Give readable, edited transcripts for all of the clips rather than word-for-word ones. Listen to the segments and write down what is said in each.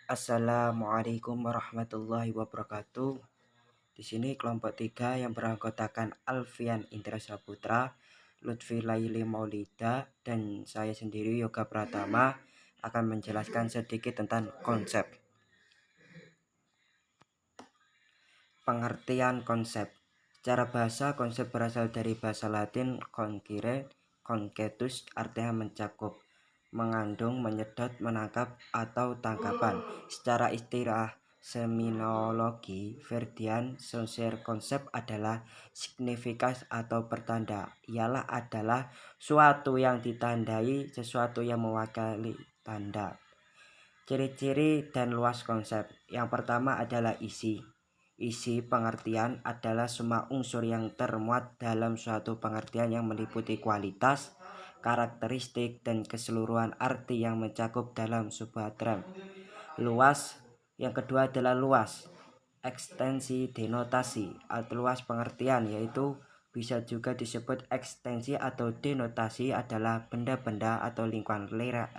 Assalamualaikum warahmatullahi wabarakatuh. Di sini kelompok 3 yang beranggotakan Alfian Indra Saputra, Lutfi Laili Maulida, dan saya sendiri Yoga Pratama akan menjelaskan sedikit tentang konsep. Pengertian konsep. Secara bahasa, konsep berasal dari bahasa Latin concire, concetus, artinya mencakup, mengandung, menyedot, menangkap, atau tangkapan. Secara istilah seminologi, Verdian Saussure, konsep adalah signifikas atau pertanda. Ialah adalah suatu yang ditandai, sesuatu yang mewakili tanda. Ciri-ciri dan luas konsep. Yang pertama adalah isi. Isi pengertian adalah semua unsur yang termuat dalam suatu pengertian yang meliputi kualitas, karakteristik, dan keseluruhan arti yang mencakup dalam sebuah term. Luas. Yang kedua adalah luas. Ekstensi denotasi atau luas pengertian, yaitu bisa juga disebut ekstensi atau denotasi adalah benda-benda atau lingkungan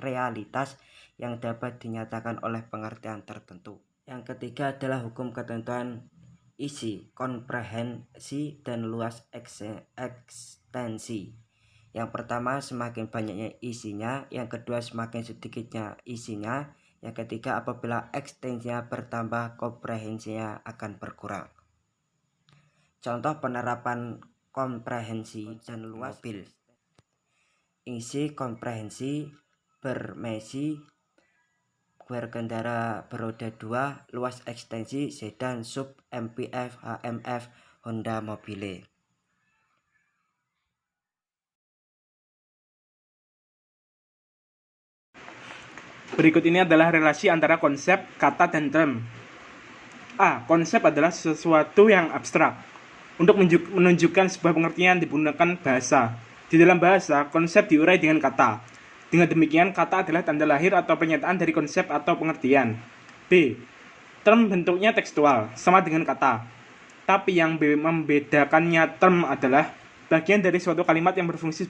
realitas yang dapat dinyatakan oleh pengertian tertentu. Yang ketiga adalah hukum ketentuan isi, komprehensi, dan luas ekstensi. Yang pertama, semakin banyaknya isinya. Yang kedua, semakin sedikitnya isinya. Yang ketiga, apabila ekstensinya bertambah, komprehensinya akan berkurang. Contoh penerapan komprehensi dan luas mobil. Isi komprehensi bermesi, berkendara beroda 2, luas ekstensi sedan, sub, MPV, HMF, Honda Mobile. Berikut ini adalah relasi antara konsep, kata, dan term. A. Konsep adalah sesuatu yang abstrak untuk menunjukkan sebuah pengertian digunakan bahasa. Di dalam bahasa, konsep diurai dengan kata. Dengan demikian, kata adalah tanda lahir atau pernyataan dari konsep atau pengertian. B. Term bentuknya tekstual, sama dengan kata. Tapi yang membedakannya term adalah bagian dari suatu kalimat yang berfungsi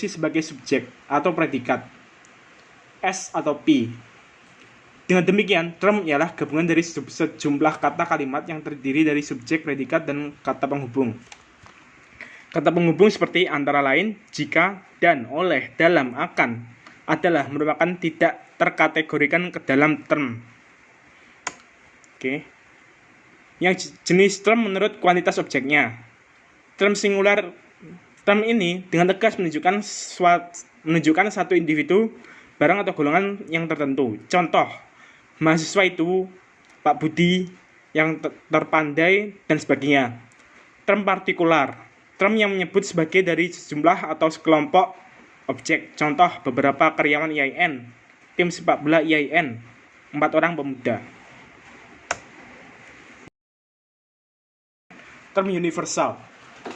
sebagai subjek atau predikat. S atau P. Dengan demikian, term ialah gabungan dari sejumlah kata kalimat yang terdiri dari subjek, predikat, dan kata penghubung. Kata penghubung seperti antara lain, jika, dan, oleh, dalam, akan adalah merupakan tidak terkategorikan ke dalam term. Oke. Yang jenis term menurut kuantitas objeknya. Term singular. Term ini dengan tegas menunjukkan satu individu, barang atau golongan yang tertentu. Contoh, mahasiswa itu Pak Budi yang terpandai dan sebagainya. Term partikular, term yang menyebut sebagai dari sejumlah atau sekelompok objek. Contoh, beberapa karyawan IAIN, tim sepak bola IAIN, 4 orang pemuda. Term universal,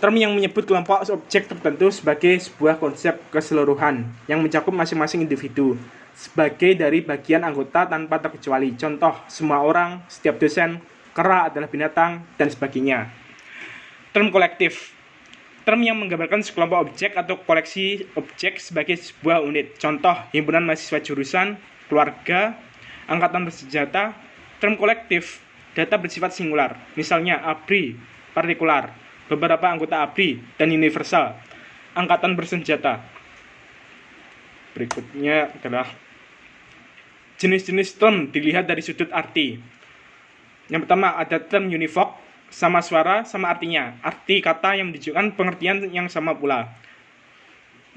term yang menyebut kelompok objek tertentu sebagai sebuah konsep keseluruhan yang mencakup masing-masing individu sebagai dari bagian anggota tanpa terkecuali. Contoh, semua orang, setiap dosen, kera adalah binatang, dan sebagainya. Term kolektif, term yang menggambarkan sekelompok objek atau koleksi objek sebagai sebuah unit. Contoh, himpunan mahasiswa jurusan, keluarga, angkatan bersenjata. Term kolektif, data bersifat singular, misalnya ABRI, partikular, beberapa anggota ABRI, dan universal, angkatan bersenjata. Berikutnya adalah jenis-jenis term dilihat dari sudut arti. Yang pertama ada term univoc, sama suara, sama artinya. Arti kata yang menunjukkan pengertian yang sama pula.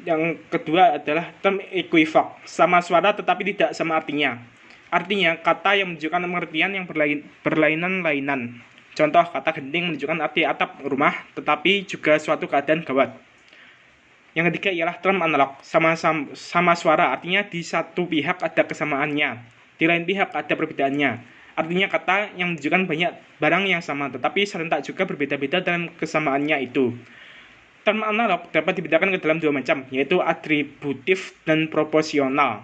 Yang kedua adalah term equivoc, sama suara tetapi tidak sama artinya. Artinya kata yang menunjukkan pengertian yang berlainan-lainan. Contoh, kata genting menunjukkan arti atap rumah tetapi juga suatu keadaan gawat. Yang ketiga ialah term analog, sama suara, artinya di satu pihak ada kesamaannya, di lain pihak ada perbedaannya. Artinya kata yang menunjukkan banyak barang yang sama, tetapi serentak juga berbeda-beda dalam kesamaannya itu. Term analog dapat dibedakan ke dalam 2 macam, yaitu atributif dan proporsional.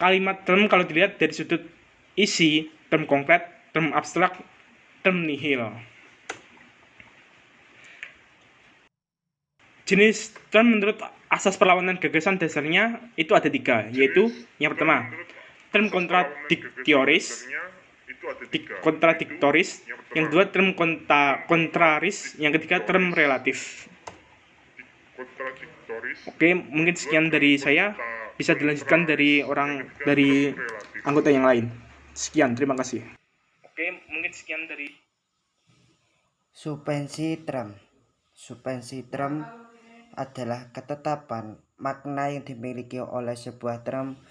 Kalimat term kalau dilihat dari sudut isi, term konkret, term abstrak, term nihil. Jenis term menurut asas perlawanan gagasan dasarnya itu ada 3, yaitu yang pertama, term kontradiktoris, yang kedua term kontraris, yang ketiga term relatif. Oke, mungkin sekian dari saya. Bisa dilanjutkan dari anggota yang lain. Sekian, terima kasih. Oke, mungkin sekian dari Supensi term. Supensi term adalah ketetapan makna yang dimiliki oleh sebuah term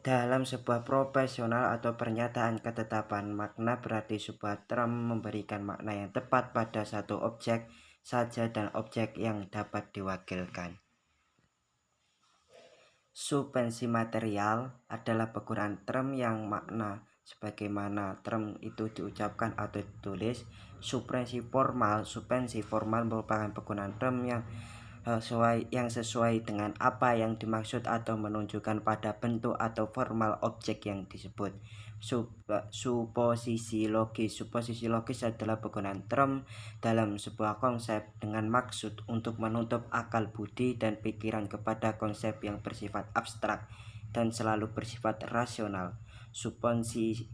dalam sebuah profesional atau pernyataan. Ketetapan makna berarti sebuah term memberikan makna yang tepat pada satu objek saja dan objek yang dapat diwakilkan. Supensi material adalah penggunaan term yang makna sebagaimana term itu diucapkan atau ditulis. Supensi formal merupakan penggunaan term yang sesuai dengan apa yang dimaksud atau menunjukkan pada bentuk atau formal objek yang disebut. Suposisi logis adalah penggunaan term dalam sebuah konsep dengan maksud untuk menutup akal budi dan pikiran kepada konsep yang bersifat abstrak dan selalu bersifat rasional. Suposisi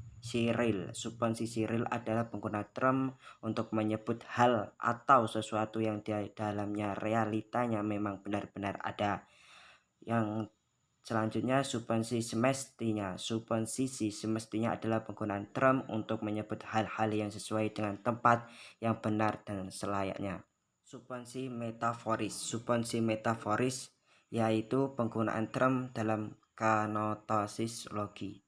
real adalah penggunaan term untuk menyebut hal atau sesuatu yang di dalamnya realitanya memang benar-benar ada. Yang selanjutnya suposisi semestinya adalah penggunaan term untuk menyebut hal-hal yang sesuai dengan tempat yang benar dan selayaknya. Suposisi metaforis yaitu penggunaan term dalam kanotasis logi.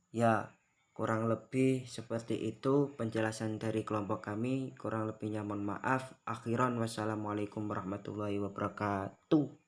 Ya, kurang lebih seperti itu penjelasan dari kelompok kami. Kurang lebihnya mohon maaf. Akhiran wassalamualaikum warahmatullahi wabarakatuh.